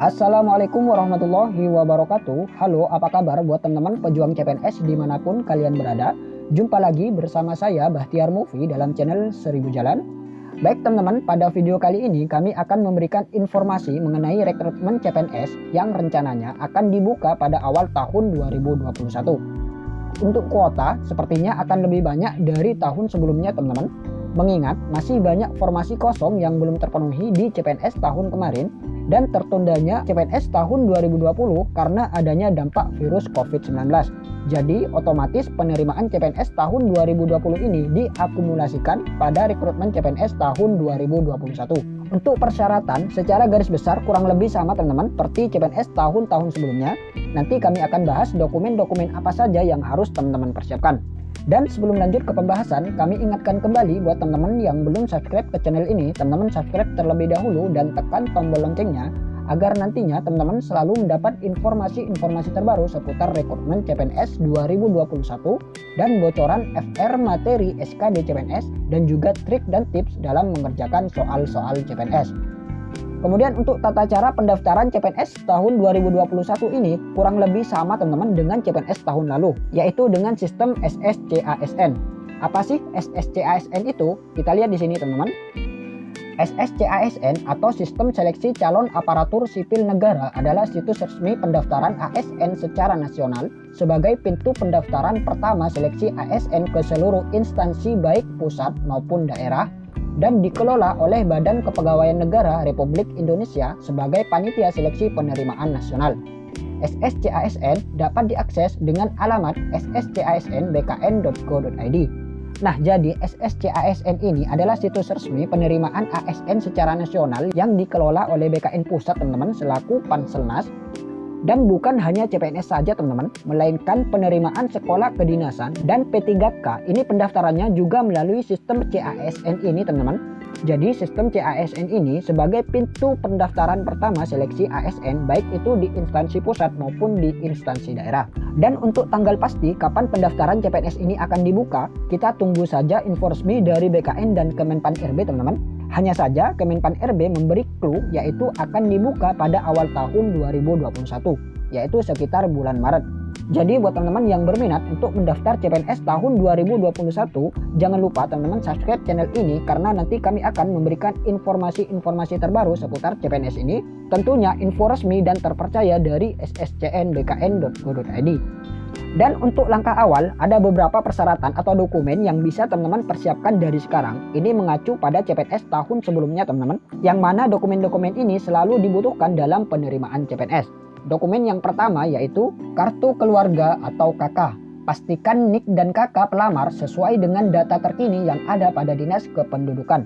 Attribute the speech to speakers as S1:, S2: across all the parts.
S1: Assalamualaikum warahmatullahi wabarakatuh. Halo, apa kabar buat teman-teman pejuang CPNS dimanapun kalian berada. Jumpa lagi bersama saya Bahtiar Mufi dalam channel 1000 Jalan. Baik teman-teman, pada video kali ini kami akan memberikan informasi mengenai rekrutmen CPNS yang rencananya akan dibuka pada awal tahun 2021. Untuk kuota sepertinya akan lebih banyak dari tahun sebelumnya teman-teman. Mengingat masih banyak formasi kosong yang belum terpenuhi di CPNS tahun kemarin dan tertundanya CPNS tahun 2020 karena adanya dampak virus COVID-19. Jadi otomatis penerimaan CPNS tahun 2020 ini diakumulasikan pada rekrutmen CPNS tahun 2021. Untuk persyaratan secara garis besar kurang lebih sama teman-teman seperti CPNS tahun-tahun sebelumnya. Nanti kami akan bahas dokumen-dokumen apa saja yang harus teman-teman persiapkan. Dan sebelum lanjut ke pembahasan, kami ingatkan kembali buat teman-teman yang belum subscribe ke channel ini, teman-teman subscribe terlebih dahulu dan tekan tombol loncengnya agar nantinya teman-teman selalu mendapat informasi-informasi terbaru seputar rekrutmen CPNS 2021 dan bocoran FR materi SKD CPNS dan juga trik dan tips dalam mengerjakan soal-soal CPNS. Kemudian untuk tata cara pendaftaran CPNS tahun 2021 ini kurang lebih sama teman-teman dengan CPNS tahun lalu, yaitu dengan sistem SSCASN. Apa sih SSCASN itu? Kita lihat di sini teman-teman. SSCASN atau Sistem Seleksi Calon Aparatur Sipil Negara adalah situs resmi pendaftaran ASN secara nasional sebagai pintu pendaftaran pertama seleksi ASN ke seluruh instansi baik pusat maupun daerah dan dikelola oleh Badan Kepegawaian Negara Republik Indonesia sebagai panitia seleksi penerimaan nasional. SSCASN dapat diakses dengan alamat sscasnbkn.go.id. Nah, jadi SSCASN ini adalah situs resmi penerimaan ASN secara nasional yang dikelola oleh BKN Pusat teman-teman selaku Panselnas. Dan bukan hanya CPNS saja teman-teman, melainkan penerimaan sekolah kedinasan dan P3K ini pendaftarannya juga melalui sistem CASN ini teman-teman. Jadi sistem CASN ini sebagai pintu pendaftaran pertama seleksi ASN baik itu di instansi pusat maupun di instansi daerah. Dan untuk tanggal pasti kapan pendaftaran CPNS ini akan dibuka, kita tunggu saja info resmi dari BKN dan Kemenpan-RB teman-teman. Hanya saja Kemenpan-RB memberi clue yaitu akan dibuka pada awal tahun 2021, yaitu sekitar bulan Maret. Jadi buat teman-teman yang berminat untuk mendaftar CPNS tahun 2021, jangan lupa teman-teman subscribe channel ini karena nanti kami akan memberikan informasi-informasi terbaru seputar CPNS ini, tentunya info resmi dan terpercaya dari sscnbkn.go.id. Dan untuk langkah awal, ada beberapa persyaratan atau dokumen yang bisa teman-teman persiapkan dari sekarang. Ini mengacu pada CPNS tahun sebelumnya teman-teman, yang mana dokumen-dokumen ini selalu dibutuhkan dalam penerimaan CPNS. Dokumen yang pertama yaitu kartu keluarga atau KK. Pastikan NIK dan KK pelamar sesuai dengan data terkini yang ada pada Dinas Kependudukan.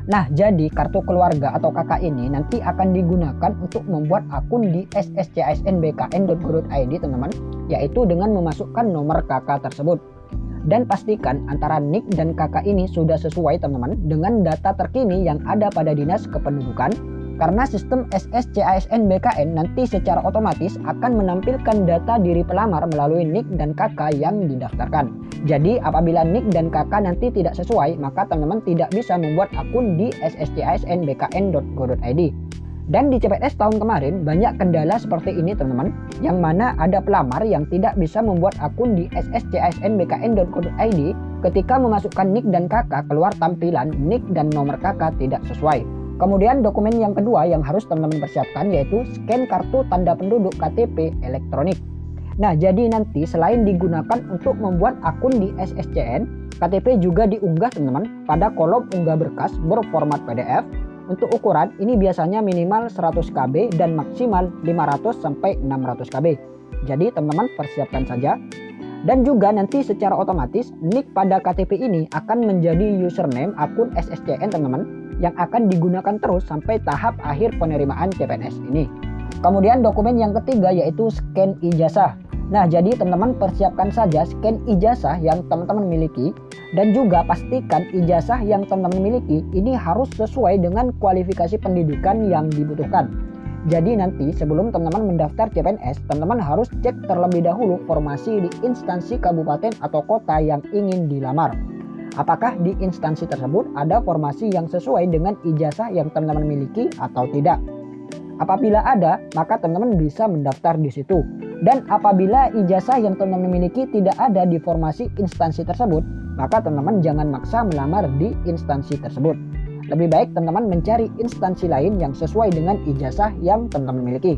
S1: Nah, jadi kartu keluarga atau KK ini nanti akan digunakan untuk membuat akun di sscsnbkn.go.id teman-teman, yaitu dengan memasukkan nomor KK tersebut. Dan pastikan antara NIK dan KK ini sudah sesuai teman-teman dengan data terkini yang ada pada Dinas Kependudukan. Karena sistem SSCASN BKN nanti secara otomatis akan menampilkan data diri pelamar melalui NIK dan KK yang didaftarkan. Jadi apabila NIK dan KK nanti tidak sesuai, maka teman-teman tidak bisa membuat akun di sscsnbkn.go.id. Dan di CPNS tahun kemarin banyak kendala seperti ini teman-teman, yang mana ada pelamar yang tidak bisa membuat akun di sscsnbkn.go.id ketika memasukkan NIK dan KK keluar tampilan NIK dan nomor KK tidak sesuai. Kemudian dokumen yang kedua yang harus teman-teman persiapkan yaitu scan kartu tanda penduduk KTP elektronik. Nah, jadi nanti selain digunakan untuk membuat akun di SSCN, KTP juga diunggah teman-teman pada kolom unggah berkas berformat PDF. Untuk ukuran ini biasanya minimal 100 KB dan maksimal 500 sampai 600 KB. Jadi teman-teman persiapkan saja. Dan juga nanti secara otomatis NIK pada KTP ini akan menjadi username akun SSCN teman-teman, yang akan digunakan terus sampai tahap akhir penerimaan CPNS ini. Kemudian dokumen yang ketiga yaitu scan ijazah. Nah, jadi teman-teman persiapkan saja scan ijazah yang teman-teman miliki dan juga pastikan ijazah yang teman-teman miliki ini harus sesuai dengan kualifikasi pendidikan yang dibutuhkan. Jadi nanti sebelum teman-teman mendaftar CPNS, teman-teman harus cek terlebih dahulu formasi di instansi kabupaten atau kota yang ingin dilamar. Apakah di instansi tersebut ada formasi yang sesuai dengan ijazah yang teman-teman miliki atau tidak. Apabila ada, maka teman-teman bisa mendaftar di situ. Dan apabila ijazah yang teman-teman miliki tidak ada di formasi instansi tersebut, maka teman-teman jangan maksa melamar di instansi tersebut. Lebih baik teman-teman mencari instansi lain yang sesuai dengan ijazah yang teman-teman miliki.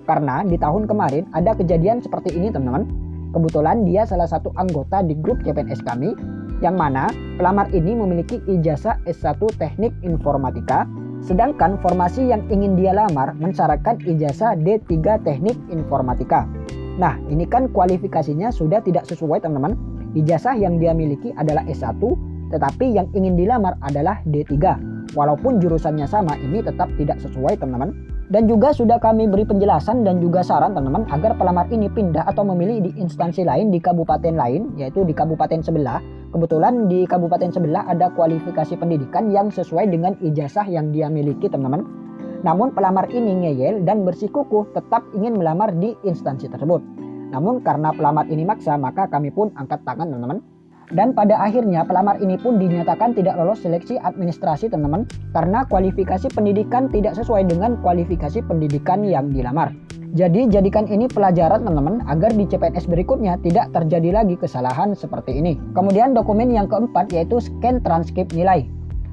S1: Karena di tahun kemarin ada kejadian seperti ini teman-teman. Kebetulan dia salah satu anggota di grup CPNS kami, yang mana pelamar ini memiliki ijazah S1 Teknik Informatika, sedangkan formasi yang ingin dia lamar mensyaratkan ijazah D3 Teknik Informatika. Nah, ini kan kualifikasinya sudah tidak sesuai teman-teman. Ijazah yang dia miliki adalah S1, tetapi yang ingin dilamar adalah D3. Walaupun jurusannya sama, ini tetap tidak sesuai teman-teman. Dan juga sudah kami beri penjelasan dan juga saran teman-teman agar pelamar ini pindah atau memilih di instansi lain di kabupaten lain, yaitu di kabupaten sebelah. Kebetulan di kabupaten sebelah ada kualifikasi pendidikan yang sesuai dengan ijazah yang dia miliki teman-teman. Namun pelamar ini ngeyel dan bersikukuh tetap ingin melamar di instansi tersebut. Namun karena pelamar ini maksa, maka kami pun angkat tangan teman-teman. Dan pada akhirnya pelamar ini pun dinyatakan tidak lolos seleksi administrasi teman-teman, karena kualifikasi pendidikan tidak sesuai dengan kualifikasi pendidikan yang dilamar. Jadi jadikan ini pelajaran teman-teman agar di CPNS berikutnya tidak terjadi lagi kesalahan seperti ini. Kemudian dokumen yang keempat yaitu scan transkrip nilai.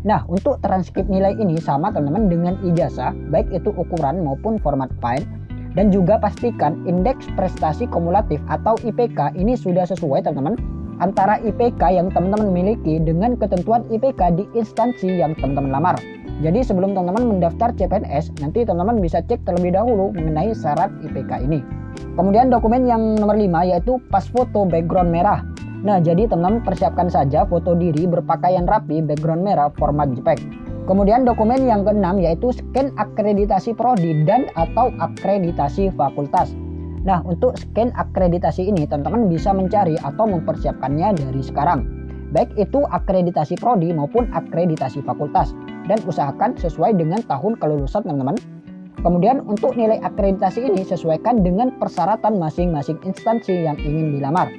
S1: Nah, untuk transkrip nilai ini sama teman-teman dengan ijazah, baik itu ukuran maupun format file. Dan juga pastikan indeks prestasi kumulatif atau IPK ini sudah sesuai teman-teman antara IPK yang teman-teman miliki dengan ketentuan IPK di instansi yang teman-teman lamar. Jadi sebelum teman-teman mendaftar CPNS, nanti teman-teman bisa cek terlebih dahulu mengenai syarat IPK ini. Kemudian dokumen yang nomor 5 yaitu pas foto background merah. Nah, jadi teman-teman persiapkan saja foto diri berpakaian rapi background merah format JPEG. Kemudian dokumen yang keenam yaitu scan akreditasi prodi dan atau akreditasi fakultas. Nah, untuk scan akreditasi ini teman-teman bisa mencari atau mempersiapkannya dari sekarang. Baik itu akreditasi prodi maupun akreditasi fakultas. Dan usahakan sesuai dengan tahun kelulusan teman-teman. Kemudian untuk nilai akreditasi ini sesuaikan dengan persyaratan masing-masing instansi yang ingin dilamar.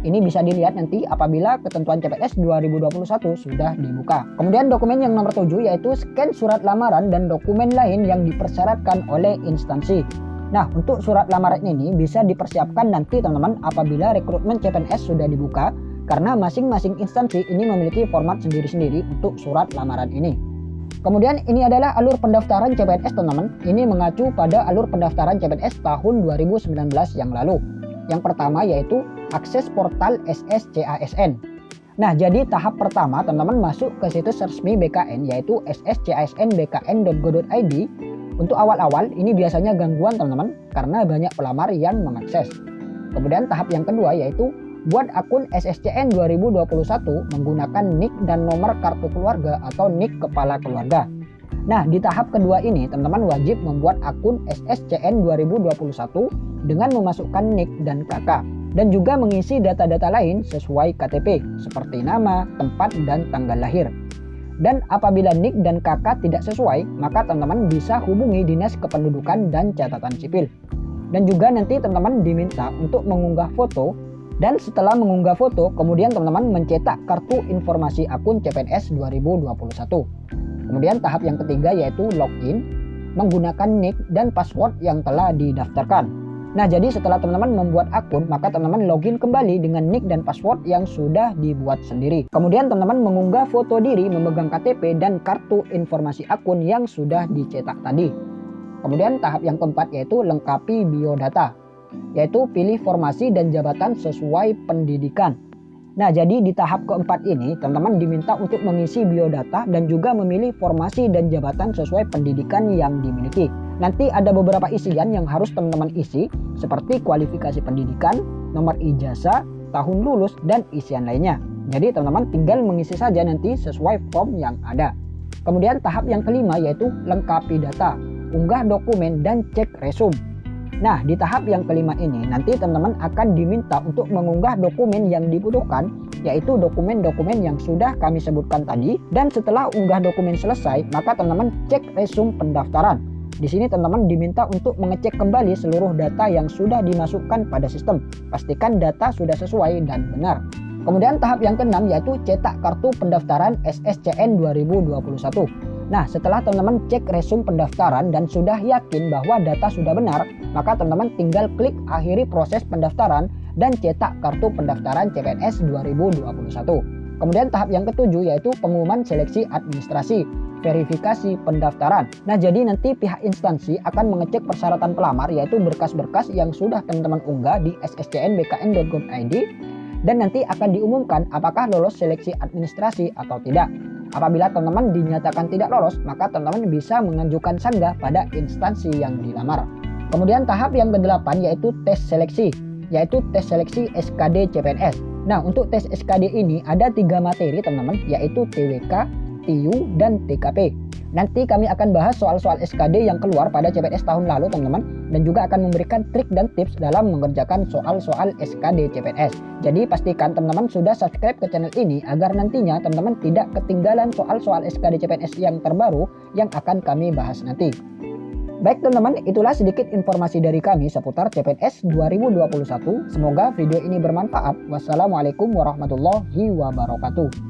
S1: Ini bisa dilihat nanti apabila ketentuan CPNS 2021 sudah dibuka. Kemudian dokumen yang nomor 7 yaitu scan surat lamaran dan dokumen lain yang dipersyaratkan oleh instansi. Nah, untuk surat lamaran ini bisa dipersiapkan nanti teman-teman apabila rekrutmen CPNS sudah dibuka, karena masing-masing instansi ini memiliki format sendiri-sendiri untuk surat lamaran ini. Kemudian ini adalah alur pendaftaran CPNS teman-teman. Ini mengacu pada alur pendaftaran CPNS tahun 2019 yang lalu. Yang pertama yaitu akses portal SSCASN. Nah, jadi tahap pertama teman-teman masuk ke situs resmi BKN yaitu sscsnbkn.go.id. Untuk awal-awal ini biasanya gangguan teman-teman karena banyak pelamar yang mengakses. Kemudian tahap yang kedua yaitu buat akun SSCN 2021 menggunakan NIK dan nomor kartu keluarga atau NIK kepala keluarga. Nah, di tahap kedua ini teman-teman wajib membuat akun SSCN 2021 dengan memasukkan NIK dan KK dan juga mengisi data-data lain sesuai KTP seperti nama, tempat, dan tanggal lahir. Dan apabila NIK dan KK tidak sesuai, maka teman-teman bisa hubungi Dinas Kependudukan dan Catatan Sipil. Dan juga nanti teman-teman diminta untuk mengunggah foto, dan setelah mengunggah foto, kemudian teman-teman mencetak kartu informasi akun CPNS 2021. Kemudian tahap yang ketiga yaitu login menggunakan NIK dan password yang telah didaftarkan. Nah, jadi setelah teman-teman membuat akun, maka teman-teman login kembali dengan NIK dan password yang sudah dibuat sendiri. Kemudian teman-teman mengunggah foto diri memegang KTP dan kartu informasi akun yang sudah dicetak tadi. Kemudian tahap yang keempat yaitu lengkapi biodata, yaitu pilih formasi dan jabatan sesuai pendidikan. Nah, jadi di tahap keempat ini teman-teman diminta untuk mengisi biodata dan juga memilih formasi dan jabatan sesuai pendidikan yang dimiliki. Nanti ada beberapa isian yang harus teman-teman isi seperti kualifikasi pendidikan, nomor ijazah, tahun lulus, dan isian lainnya. Jadi teman-teman tinggal mengisi saja nanti sesuai form yang ada. Kemudian tahap yang kelima yaitu lengkapi data, unggah dokumen, dan cek resume. Nah, di tahap yang kelima ini nanti teman-teman akan diminta untuk mengunggah dokumen yang dibutuhkan, yaitu dokumen-dokumen yang sudah kami sebutkan tadi. Dan setelah unggah dokumen selesai, maka teman-teman cek resume pendaftaran. Di sini teman-teman diminta untuk mengecek kembali seluruh data yang sudah dimasukkan pada sistem. Pastikan data sudah sesuai dan benar. Kemudian tahap yang keenam yaitu cetak kartu pendaftaran SSCN 2021. Nah, setelah teman-teman cek resume pendaftaran dan sudah yakin bahwa data sudah benar, maka teman-teman tinggal klik akhiri proses pendaftaran dan cetak kartu pendaftaran CPNS 2021. Kemudian tahap yang ketujuh yaitu pengumuman seleksi administrasi, verifikasi pendaftaran. Nah, jadi nanti pihak instansi akan mengecek persyaratan pelamar yaitu berkas-berkas yang sudah teman-teman unggah di sscn.bkn.go.id dan nanti akan diumumkan apakah lolos seleksi administrasi atau tidak. Apabila teman-teman dinyatakan tidak lolos, maka teman-teman bisa mengajukan sanggah pada instansi yang dilamar. Kemudian tahap yang ke-8 yaitu tes seleksi, yaitu tes seleksi SKD CPNS. Nah, untuk tes SKD ini ada 3 materi teman-teman, yaitu TWK, TIU, dan TKP. Nanti kami akan bahas soal-soal SKD yang keluar pada CPNS tahun lalu teman-teman, dan juga akan memberikan trik dan tips dalam mengerjakan soal-soal SKD CPNS. Jadi pastikan teman-teman sudah subscribe ke channel ini agar nantinya teman-teman tidak ketinggalan soal-soal SKD CPNS yang terbaru yang akan kami bahas nanti. Baik teman-teman, itulah sedikit informasi dari kami seputar CPNS 2021. Semoga video ini bermanfaat. Wassalamualaikum warahmatullahi wabarakatuh.